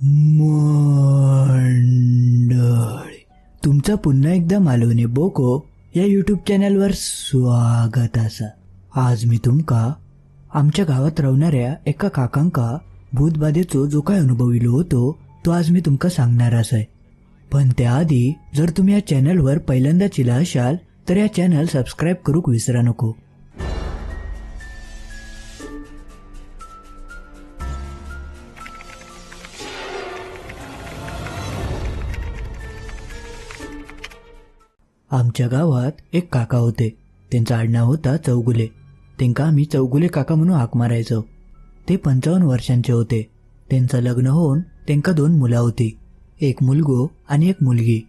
मंडळी, तुमचा पुन्हा एकदा मालवणी बोको या यूट्यूब चॅनलवर स्वागत असा. आज मी तुमका आमच्या गावात राहणाऱ्या एका काकांका भूतबाधेचो जो काय अनुभविलो होतो तो आज मी तुमका सांगणार असाय. पण त्याआधी जर तुम्ही या चॅनलवर पहिल्यांदाच इला असाल तर या चॅनल सबस्क्राईब करूक विसरा नको. आमच्या गावात एक काका होते. त्यांचं आडनाव होता चौगुले. त्यांका आम्ही चौगुले काका म्हणून हाक मारायचो. ते 55 वर्षांचे होते. त्यांचं लग्न होऊन त्यांका 2 मुलं होती, एक मुलगो आणि एक मुलगी.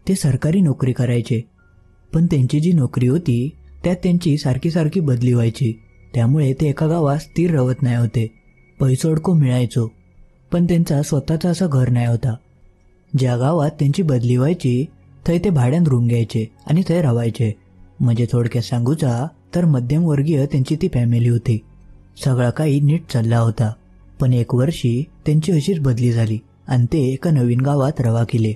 ते सरकारी नोकरी करायचे, पण त्यांची जी नोकरी होती त्यात त्यांची सारखी सारखी बदली व्हायची. त्यामुळे ते एका गावात स्थिर राहत नाही होते. पैसोडको मिळायचो, पण त्यांचा स्वतःचा असं घर नाही होता. ज्या गावात त्यांची बदली व्हायची थंय ते भाड्यान रूम घ्यायचे आणि थंय राहायचे. म्हणजे थोडक्यात सांगूचा तर मध्यमवर्गीय त्यांची ती फॅमिली होती. सगळा काही नीट चालला होता. पण एक वर्षी त्यांची अशीच बदली झाली आणि ते एका नवीन गावात रवा केले.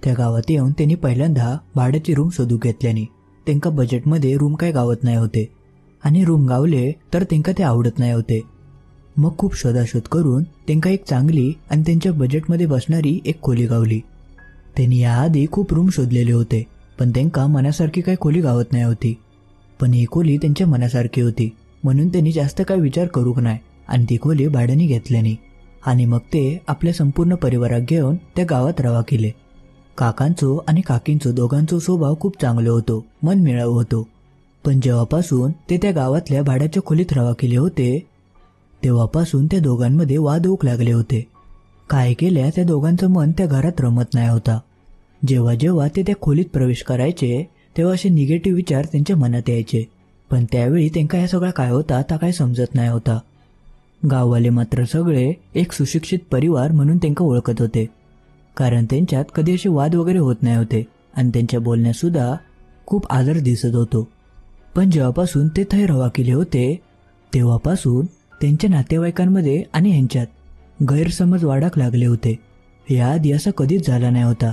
त्या गावात येऊन त्यांनी पहिल्यांदा भाड्याची रूम शोधू घेतल्याने त्यांका बजेटमध्ये रूम काय गावत नाही होते आणि रूम गावले तर त्यांका ते आवडत नाही होते. मग खूप शोधाशोध करून त्यांका एक चांगली आणि त्यांच्या बजेटमध्ये बसणारी एक खोली गावली. त्यांनी याआधी खूप रूम शोधलेले होते, पण त्यांका मनासारखी काही खोली गावत नाही होती. पण ही खोली त्यांच्या मनासारखी होती, म्हणून त्यांनी जास्त काय विचार करूक नाही आणि ती खोली भाड्याने घेतल्याने आणि मग ते आपल्या संपूर्ण परिवारात घेऊन त्या गावात रवा केले. काकांचो आणि काकींचो दोघांचो स्वभाव खूप चांगलो होतो, मन मिळावं होतो. पण जेव्हापासून ते त्या गावातल्या भाड्याच्या खोलीत रवा केले होते तेव्हापासून त्या दोघांमध्ये वाद होऊ लागले होते. काय केल्या त्या दोघांचं मन त्या घरात रमत नाही होता. जेव्हा जेव्हा ते त्या खोलीत प्रवेश करायचे तेव्हा असे निगेटिव्ह विचार त्यांच्या मनात यायचे. पण त्यावेळी त्यांना या सगळा काय होता ता काय समजत नाही होता. गाववाले मात्र सगळे एक सुशिक्षित परिवार म्हणून त्यांना ओळखत होते, कारण त्यांच्यात कधी असे वाद वगैरे होत नाही होते आणि त्यांच्या बोलण्यात सुद्धा खूप आदर दिसत होतो. पण जेव्हापासून ते थंय रवा केले होते तेव्हापासून त्यांच्या नातेवाईकांमध्ये आणि ह्यांच्यात गैरसमज वाढाक लागले होते. याआधी असं कधीच झाला नाही होता.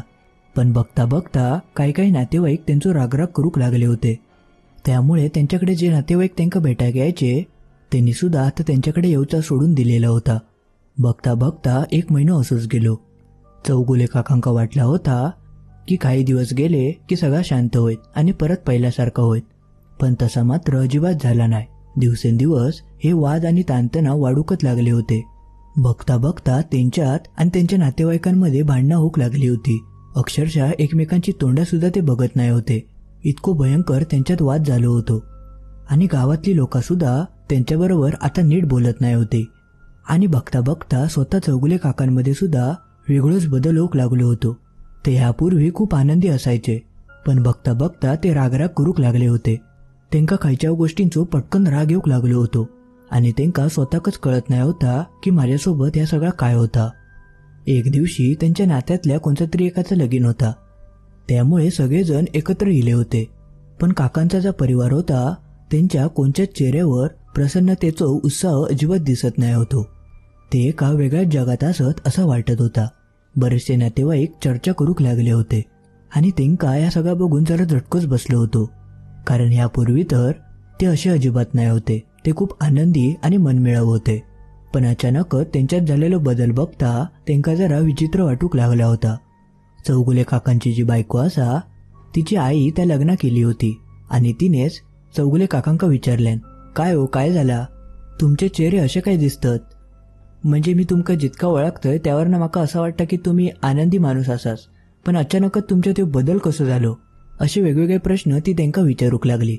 पण बघता बघता काही नातेवाईक त्यांचं रागराग करूक लागले होते. त्यामुळे त्यांच्याकडे जे नातेवाईक त्यांना भेटायला यायचे त्यांनी सुद्धा आता त्यांच्याकडे येऊचा सोडून दिलेला होता. बघता बघता 1 महिना असंच गेलो. चौगुले काकांका वाटला होता की काही दिवस गेले की सगळा शांत होईल आणि परत पहिल्यासारखं होईल. पण तसा मात्र अजिबात झाला नाही. दिवसेंदिवस हे वाद आणि ताणतणाव वाढूकच लागले होते. बघता बघता त्यांच्यात आणि त्यांच्या नातेवाईकांमध्ये भांडणं होऊ लागली होती. अक्षरशः एकमेकांची तोंडसुद्धा ते बघत नाही होते. इतकं भयंकर त्यांच्यात वाद झालो होतो. आणि गावातली लोकंसुद्धा त्यांच्याबरोबर आता नीट बोलत नाही होते. आणि बघता बघता स्वतः चौगुले काकांमध्ये सुद्धा वेगळंच बदल होऊ लागलो होतो. ते ह्यापूर्वी खूप आनंदी असायचे, पण बघता बघता ते रागराग करूक लागले होते. त्यांका खायच्या गोष्टींचो पटकन राग येऊक लागलो होतो आणि त्यांका स्वतःच कळत नाही होता की माझ्यासोबत या सगळा काय होता. एक दिवशी त्यांच्या नात्यातल्या कोणत्या तरी एकाचा लगीन होता, त्यामुळे सगळेजण एकत्र इले होते. पण काकांचा जो परिवार होता त्यांच्या कोणत्याच चेहऱ्यावर प्रसन्नतेचा उत्साह अजिबात दिसत नाही होतो. ते एका वेगळ्याच जगात असत असं वाटत होता. बरेचसे नातेवाईक चर्चा करूक लागले होते आणि त्यांका या सगळा बघून जरा झटकोच बसलो होतो, कारण यापूर्वी तर ते असे अजिबात नाही होते. ते खूप आनंदी आणि मनमिळावू होते. पण अचानकच त्यांच्यात झालेला बदल बघता त्यांका जरा विचित्र वाटूक लागला होता. चौगुले काकांची जी बायको असा तिची आई त्या लग्न केली होती आणि तिनेच चौगुले काकांका विचारल्यान, काय हो, काय झाला, तुमचे चेहरे असे काय दिसतात? म्हणजे मी तुमका जितका ओळखतोय त्यावरनं माका असं वाटतं की तुम्ही आनंदी माणूस असाच, पण अचानकच तुमच्या ते बदल कसं झालो? असे वेगवेगळे प्रश्न ती त्यांका विचारूक लागली.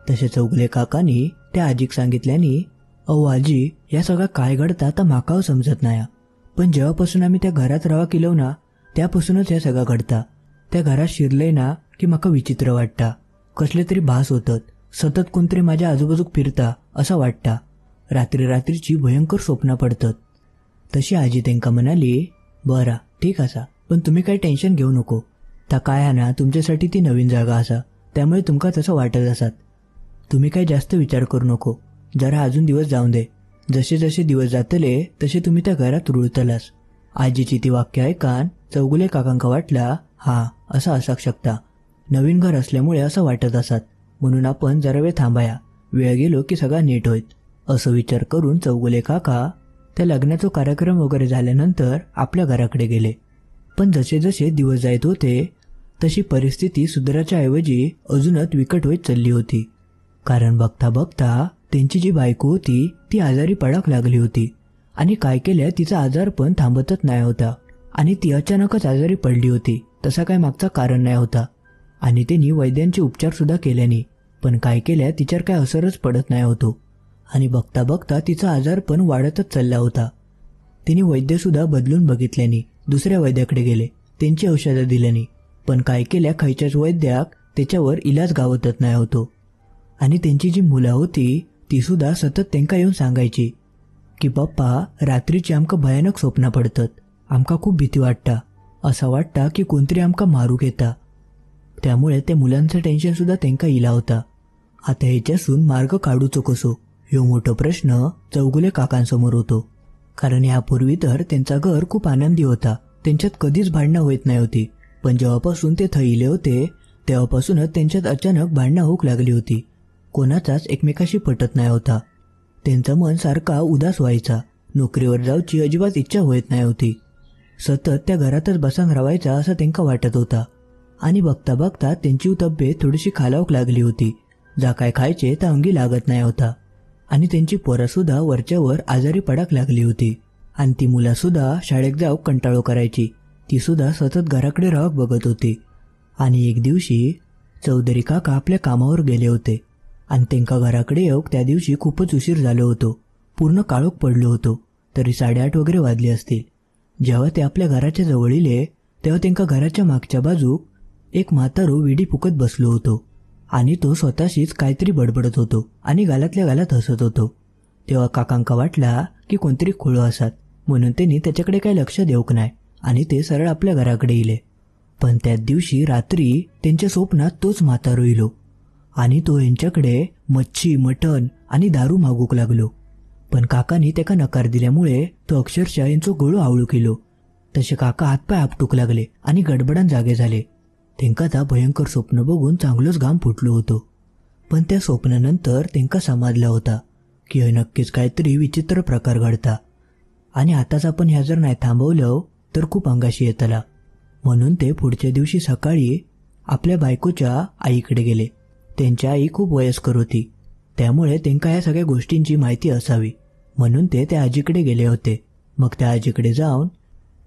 तसे चौगुले काकांनी त्या आजीक सांगितल्याने, अहो आजी, या सगळं काय घडतं आता माकाव समजत नाही, पण जेव्हापासून आम्ही त्या घरात रवा केलो ना त्यापासूनच या सगळं घडता. त्या घरात शिरलंय ना की माका विचित्र वाटता, कसले तरी भास होतात, सतत कोणतरी माझ्या आजूबाजूक फिरता असं वाटता, रात्रीची भयंकर स्वप्न पडतात. तशी आजी त्यांका म्हणाली, बरा ठीक असा, पण तुम्ही काही टेन्शन घेऊ नको. ता काय ना तुमच्यासाठी ती नवीन जागा असा, त्यामुळे तुमका तसं वाटत असत. तुम्ही काही जास्त विचार करू नको, जरा अजून दिवस जाऊन दे. जसे जसे दिवस जातले तसे तुम्ही त्या घरात रुळतलास आजीची ती वाक्य ऐकान चौगुले काकांका वाटला, हा असा असू शकता. नवीन घर असल्यामुळे असं वाटत असत, म्हणून आपण जरा वेळ थांबाया, वेळ गेलो की सगळा नीट होईत असं विचार करून चौगुले काका त्या लग्नाचा कार्यक्रम वगैरे झाल्यानंतर आपल्या घराकडे गेले. पण जसे जसे दिवस जात होते तशी परिस्थिती सुधाराच्या ऐवजी अजूनच विकट होत चालली होती. कारण बघता बघता त्यांची जी बायको होती ती आजारी पडाक लागली होती आणि काय केल्या तिचा आजार पण थांबतच नाही होता. आणि ती अचानकच आजारी पडली होती, तसा काय मागचा कारण नाही होता. आणि त्यांनी वैद्यांचे उपचार सुद्धा केल्याने पण काय केल्या तिच्यावर काय असरच पडत नाही होतो. आणि बघता बघता तिचा आजार पण वाढतच चालला होता. तिने वैद्य सुद्धा बदलून बघितल्याने दुसऱ्या वैद्याकडे गेले, त्यांची औषधं दिल्याने पण काय केल्या खायच्याच वैद्याक त्याच्यावर इलाज गावतच नाही होतो. आणि त्यांची जी मुलं होती ती सुद्धा सतत त्यांना येऊन सांगायची की पप्पा रात्रीची आमका भयानक स्वप्न पडतात, आमका खूप भीती वाटता, असं वाटता की कोणतरी आमका मारूक येता. त्यामुळे त्या मुलांचं टेन्शन सुद्धा त्यांना इला होता. आता ह्याच्यासून मार्ग काढूचो कसो ह्यो मोठा प्रश्न चौगुले काकांसमोर होतो. कारण यापूर्वी तर त्यांचा घर खूप आनंदी होता, त्यांच्यात कधीच भांडणं होत नाही होती. पण जेव्हापासून ते थैले होते तेव्हापासूनच त्यांच्यात अचानक भांडणं होऊ लागली होती. कोणाचाच एकमेकाशी पटत नाही होता. त्यांचं मन सारखा उदास व्हायचा, नोकरीवर जाऊची अजिबात इच्छा होत नाही होती. सतत त्या घरातच बसांग राहायचा असं त्यांना वाटत होता. आणि बघता बघता त्यांची तब्येत थोडीशी खालावक लागली होती. जा काय खायचे तर अंगी लागत नाही होता. आणि त्यांची पोरंसुद्धा वरच्यावर आजारी पडाक लागली होती. आणि ती मुलासुद्धा शाळेत जाऊ कंटाळो करायची, ती सुद्धा सतत घराकडे राहक बघत होती. आणि एक दिवशी चौधरी काका आपल्या कामावर गेले होते आणि त्यांका घराकडे येऊक त्या दिवशी खूपच उशीर झालो होतो. पूर्ण काळोख पडलो होतो, तरी 8:30 वगैरे वाजले असतील. जेव्हा ते आपल्या घराच्या जवळ इले तेव्हा त्यांका घराच्या मागच्या बाजूक एक म्हातारो विडी फुकत बसलो होतो आणि तो स्वतःशीच काहीतरी बडबडत होतो आणि गालातल्या गालात हसत होतो. तेव्हा काकांका वाटला की कोणतरी खोळं असत, म्हणून त्यांनी त्याच्याकडे काही लक्ष देऊक नाही आणि ते सरळ आपल्या घराकडे इले. पण त्याच दिवशी रात्री त्यांच्या स्वप्नात तोच म्हातारो इलो आणि तो यांच्याकडे मच्छी, मटण आणि दारू मागूक लागलो. पण काकांनी त्याका नकार दिल्यामुळे तो अक्षरशः यांचो गोळो आवळू केलो. तसे काका हातपाय आपटूक लागले आणि गडबडान जागे झाले. त्यांका त्या भयंकर स्वप्न बघून चांगलंच घाम फुटलो होतो. पण त्या स्वप्नानंतर त्यांका समजला होता की हे नक्कीच काहीतरी विचित्र प्रकार घडता आणि आताच आपण ह्या जर नाही थांबवलं तर खूप अंगाशी येतला. म्हणून ते पुढच्या दिवशी सकाळी आपल्या बायकोच्या आईकडे गेले. त्यांची आई खूप वयस्कर होती, त्यामुळे त्यांना या सगळ्या गोष्टींची माहिती असावी म्हणून ते त्या आजीकडे गेले होते. मग त्या आजीकडे जाऊन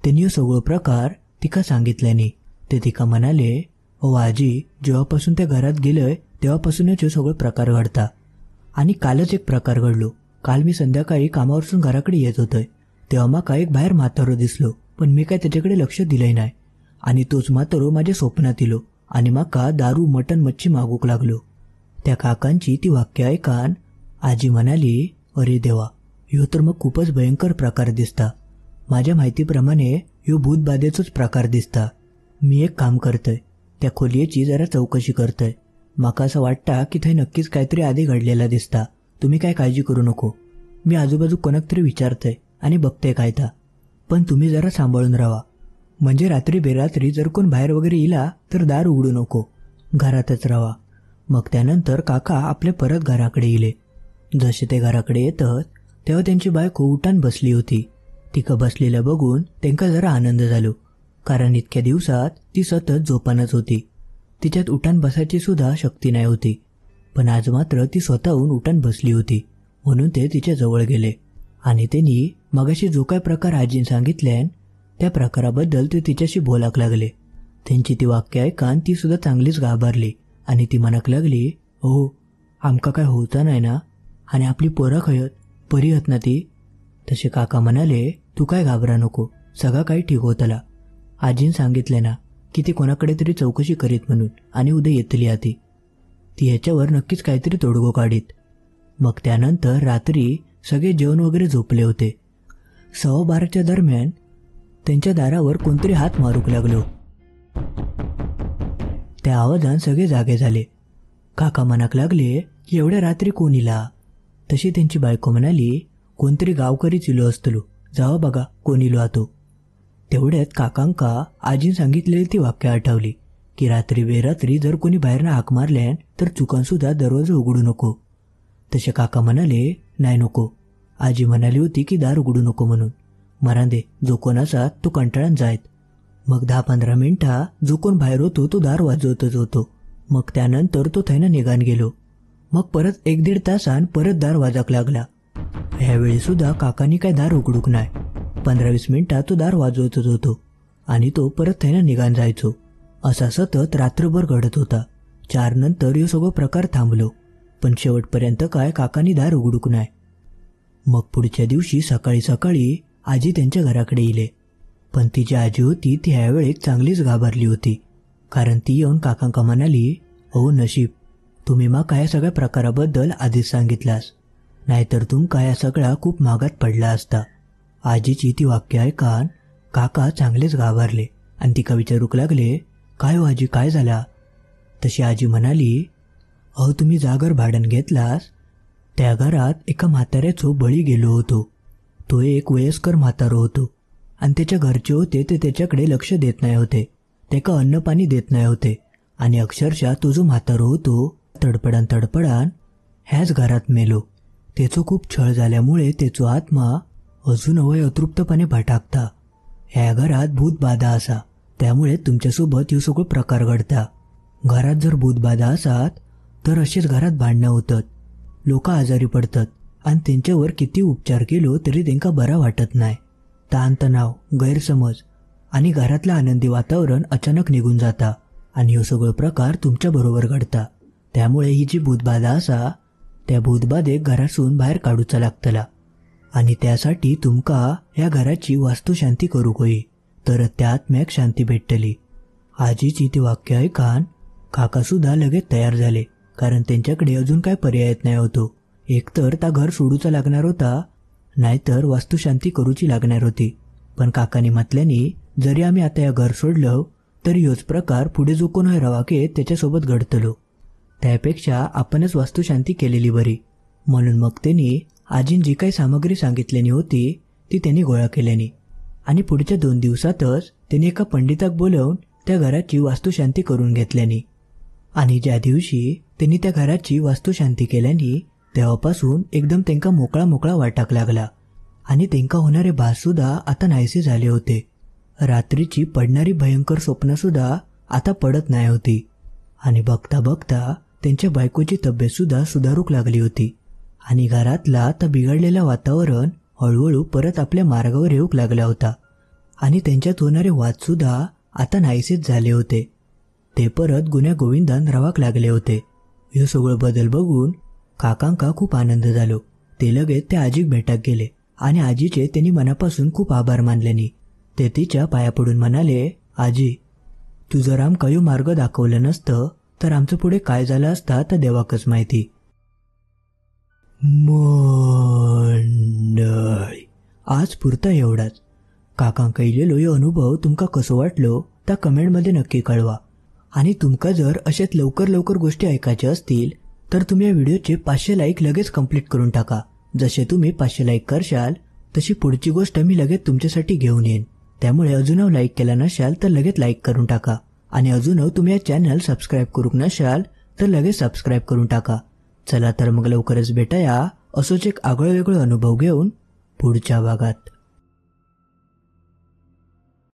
त्यांनी सगळं प्रकार तिका सांगितल्याने ते तिका म्हणाले, ओ आजी, जेव्हापासून त्या घरात गेलोय तेव्हापासूनच हे सगळं प्रकार घडता. आणि कालच एक प्रकार घडलो. काल मी संध्याकाळी कामावरून घराकडे येत होतोय तेव्हा माका एक बाहेर म्हातारो दिसलो, पण मी काय त्याच्याकडे लक्ष दिलंय नाही. आणि तोच म्हातारो माझ्या स्वप्नात इलो आणि माका दारू, मटण, मच्छी मागूक लागलो. त्या काकांची ती वाक्य ऐकान आजी म्हणाली, अरे देवा, ह्यो तर मग खूपच भयंकर प्रकार दिसता. माझ्या माहितीप्रमाणे ह्यो भूतबाधेचोच प्रकार दिसता. मी एक काम करतोय, त्या खोलीची जरा चौकशी करतोय. माका असं वाटतं की थंय नक्कीच काहीतरी आधी घडलेला दिसता. तुम्ही काय काळजी करू नको. मी आजूबाजू कोणाक तरी विचारतोय आणि बघतोय काय ता. पण तुम्ही जरा सांभाळून राहा, म्हणजे रात्री बेरात्री जर कोण बाहेर वगैरे इला तर दार उघडू नको, घरातच राहा. मग त्यानंतर काका आपले परत घराकडे इले. जसे ते घराकडे येतात तेव्हा त्यांची बायको उठान बसली होती. तिका बसलेलं बघून त्यांका जरा आनंद झालो, कारण इतक्या दिवसात ती सतत झोपानच होती. तिच्यात उठान बसायची सुद्धा शक्ती नाही होती. पण आज मात्र ती स्वतःहून उठान बसली होती, म्हणून ते तिच्या जवळ गेले आणि त्यांनी मगाशी जो काय प्रकार आजीने सांगितल्यान त्या प्रकाराबद्दल ते तिच्याशी बोलाक लागले. त्यांची ती वाक्य ऐकान ती सुद्धा चांगलीच घाबरली आणि ती म्हणक लागली, हो, आमका काय होता नाही ना, आणि आपली पोरं खयत परी हत ना ती. तसे काका म्हणाले, तू काय घाबरा नको, सगळं काही ठीक होतला. आजीने सांगितले ना की ती कोणाकडे तरी चौकशी करीत म्हणून आणि उद्या येतली आती. ती ह्याच्यावर नक्कीच काहीतरी तोडगो काढीत. मग त्यानंतर रात्री सगळे जेवण वगैरे झोपले होते. 12:15च्या दरम्यान त्यांच्या दारावर कोणतरी हात मारूक लागलो. त्या आवाजान सगळे जागे झाले. काका म्हणक लागले की एवढ्या रात्री कोण इला. तशी त्यांची बायको म्हणाली, कोणतरी गावकरीच इलो असतलो, जावा बघा कोण इलो आतो. तेवढ्यात काकांका आजीन सांगितलेली ती वाक्य आठवली की रात्री बेरात्री जर कोणी बाहेरनं हाक मारल्यान तर चुकून सुद्धा दरवाजा उघडू नको. तसे काका म्हणाले, नाही नको. आजी म्हणाली होती की दार उघडू नको म्हणून. मरांदे, जो कोण असा तो कंटाळून जायत. मग 10-15 मिनिटा जो कोण बाहेर होतो तो दार वाजवतच होतो. मग त्यानंतर तो थैनं निघान गेलो. मग परत 1-1.5 तासान परत दार वाजक लागला. ह्यावेळी सुद्धा काकांनी काय दार उघडूक नाही. 15-20 मिनिटात तो दार वाजवतच होतो आणि तो परत थैनं निघान जायचो. असा सतत रात्रभर घडत होता. 4 नंतर हे सगळं प्रकार थांबलो, पण शेवटपर्यंत काय काकांनी दार उघडूक नाही. मग पुढच्या दिवशी सकाळी सकाळी आजी त्यांच्या घराकडे येले. पण ती जी आजी होती ती ह्यावेळी चांगलीच घाबरली होती. कारण ती येऊन काकांका म्हणाली, अहो नशीब, तुम्ही माका या सगळ्या प्रकाराबद्दल आधीच सांगितलास, नाहीतर तुमका या सगळा खूप महागात पडला असता. आजीची ती वाक्य ऐकान काका चांगलेच घाबरले आणि तिका विचारूक लागले, काय हो आजी, काय झाला? तशी आजी म्हणाली, अहो तुम्ही जागर भाडण घेतलास त्या घरात एका म्हाताऱ्याचो बळी गेलो होतो. तो एक वयस्कर म्हातारो होतो आणि त्याच्या घरचे होते ते त्याच्याकडे लक्ष देत नाही होते, त्याका अन्न पाणी देत नाही होते आणि अक्षरशः तो जो म्हातारो होतो तडपडान ह्याच घरात मेलो. त्याचो खूप छळ झाल्यामुळे त्याचो आत्मा अजून अवय अतृप्तपणे भटाकता. ह्या घरात भूतबाधा असा, त्यामुळे तुमच्यासोबत हे सगळं प्रकार घडता. घरात जर भूतबाधा असात तर असेच घरात भांडणं होतात, लोक आजारी पडतात आणि त्यांच्यावर किती उपचार केलो तरी त्यांना बरा वाटत नाही. ताणतणाव, गैरसमज आणि घरातलं आनंदी वातावरण अचानक निघून जाता आणि हे सगळं प्रकार तुमच्याबरोबर घडता. त्यामुळे ही जी भूतबाधा असा त्या भूतबाधेक घरासून बाहेर काढूचा लागतला आणि त्यासाठी तुमका या घराची वास्तुशांती करूक होई, तर त्या आत्म्याक शांती भेटतली. आजीची ती वाक्य ऐकान काका सुद्धा लगेच तयार झाले, कारण त्यांच्याकडे अजून काय पर्याय नाही होतो. एकतर त्या घर सोडूचा लागणार होता, नाहीतर वास्तुशांती करूची लागणार होती. पण काकांनी म्हटल्यानी जरी आम्ही आता या घर सोडलं तरी ह्योच प्रकार पुढे जो कोण रवाके त्याच्यासोबत घडतलो, त्यापेक्षा आपणच वास्तुशांती केलेली बरी. म्हणून मग त्यांनी आजीन जी काही सामग्री सांगितलेली होती ती त्यांनी गोळा केल्यानी आणि पुढच्या 2 दिवसातच त्यांनी एका पंडिताक बोलवून त्या घराची वास्तुशांती करून घेतल्यानी. आणि ज्या दिवशी त्यांनी त्या घराची वास्तुशांती केल्यानी तेव्हापासून एकदम त्यांका मोकळा मोकळा वाटाक लागला आणि त्यांका होणारे भास सुद्धा आता नाहीसे झाले होते. रात्रीची पडणारी भयंकर स्वप्न सुद्धा आता पडत नाही होती आणि बघता बघता त्यांच्या बायकोची तब्येत सुद्धा सुधारूक लागली होती आणि घरातला आता बिघडलेला वातावरण हळूहळू परत आपल्या मार्गावर येऊक लागला होता आणि त्यांच्यात होणारे वाद सुद्धा आता नाहीसेच झाले होते. ते परत गुन्ह्या गोविंदान रवाक लागले होते. हे सगळं बदल बघून काकांका खूप आनंद झालो. ते लगेच त्या आजीक भेटाक गेले आणि आजीचे त्यांनी मनापासून खूप आभार मानल्यानी ते तिच्या पाया पडून म्हणाले, आजी, तू जर आमका ह्यो मार्ग दाखवलं नसतं तर आमचं पुढे काय झालं असता तर देवाकच माहिती. मंडळी, आज पुरता एवढाच. काकांका इलेलो ह्यो अनुभव तुमका कसो वाटलो त्या कमेंटमध्ये नक्की कळवा. आणि तुमका जर अशाच लवकर लवकर गोष्टी ऐकायच्या असतील तर तुम्ही या व्हिडिओचे 500 लाईक लगेच कंप्लीट करून टाका. जसे तुम्ही 500 लाईक करशाल तशी पुढची गोष्ट मी लगेच तुमच्यासाठी घेऊन येईन. त्यामुळे अजूनही लाईक केला नसाल तर लगेच लाईक करून टाका आणि अजूनही तुम्ही या चॅनल सबस्क्राईब करूक नसाल तर लगेच सबस्क्राईब करून टाका. चला तर मग लवकरच भेटाया असोच एक आगळं वेगळं अनुभव घेऊन पुढच्या भागात.